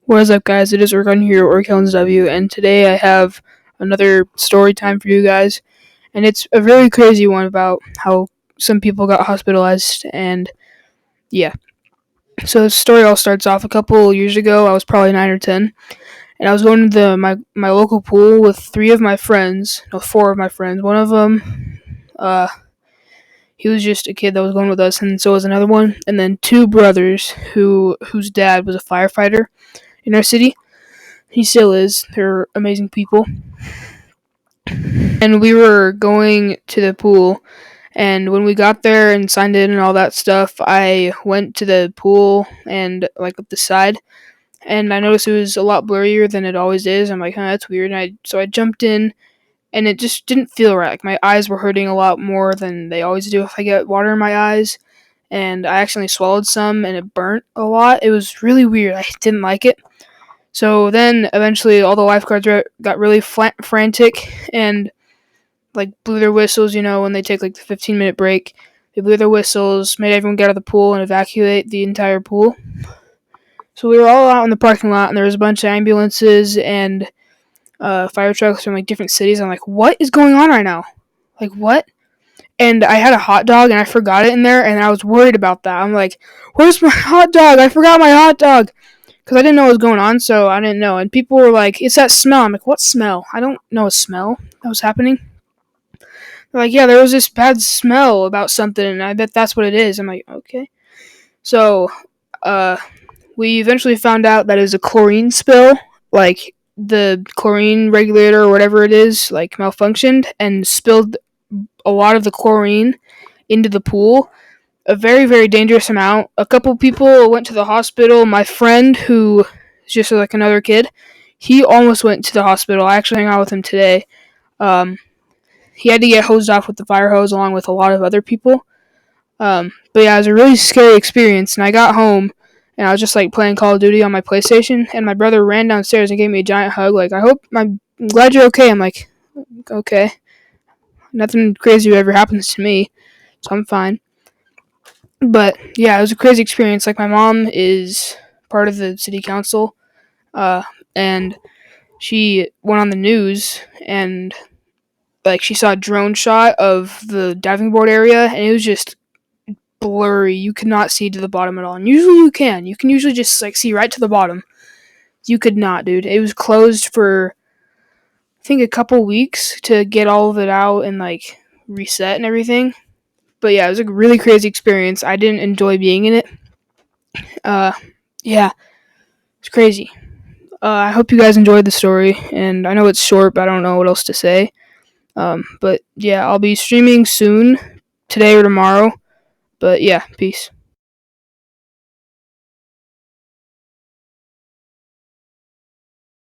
What is up, guys? It is Orgun here, Orkillins W, and today I have another story time for you guys, and it's a very crazy one about how some people got hospitalized, and yeah. So the story all starts off a couple years ago. I was probably 9 or 10, and I was going to my local pool with four of my friends. One of them, he was just a kid that was going with us, and so was another one, and then two brothers whose dad was a firefighter in our city. He still is. They're amazing people. And we were going to the pool, and when we got there and signed in and all that stuff, I went to the pool and like up the side, and I noticed it was a lot blurrier than it always is. I'm like, that's weird. So I jumped in, and it just didn't feel right. Like my eyes were hurting a lot more than they always do if I get water in my eyes. And I accidentally swallowed some, and it burnt a lot. It was really weird. I didn't like it. So then eventually all the lifeguards got really frantic and like blew their whistles, when they take like the 15-minute break. They blew their whistles, made everyone get out of the pool and evacuate the entire pool. So we were all out in the parking lot, and there was a bunch of ambulances and fire trucks from like different cities. I'm like, what is going on right now? Like, what? And I had a hot dog, and I forgot it in there, and I was worried about that. I'm like, where's my hot dog? I forgot my hot dog. Because I didn't know what was going on, so I didn't know. And people were like, it's that smell. I'm like, what smell? I don't know a smell that was happening. They're like, yeah, there was this bad smell about something, and I bet that's what it is. I'm like, okay. So, we eventually found out that it was a chlorine spill. Like, the chlorine regulator or whatever it is, like, malfunctioned and spilled a lot of the chlorine into the pool. A very, very dangerous amount. A couple people went to the hospital. My friend, who is just like another kid, he almost went to the hospital. I actually hung out with him today. He had to get hosed off with the fire hose along with a lot of other people. But yeah, it was a really scary experience. And I got home, and I was just like playing Call of Duty on my PlayStation, and my brother ran downstairs and gave me a giant hug. Like, I'm glad you're okay. I'm like, okay. Nothing crazy ever happens to me, so I'm fine. But yeah, it was a crazy experience. Like, my mom is part of the city council, and she went on the news, and like she saw a drone shot of the diving board area, and it was just blurry. You could not see to the bottom at all. And usually you can. You can usually just like see right to the bottom. You could not, dude. It was closed for I think a couple weeks to get all of it out and like reset and everything. But yeah, it was a really crazy experience. I didn't enjoy being in it. Yeah, it's crazy. I hope you guys enjoyed the story, and I know it's short, but I don't know what else to say. But yeah, I'll be streaming soon, today or tomorrow. But yeah, peace.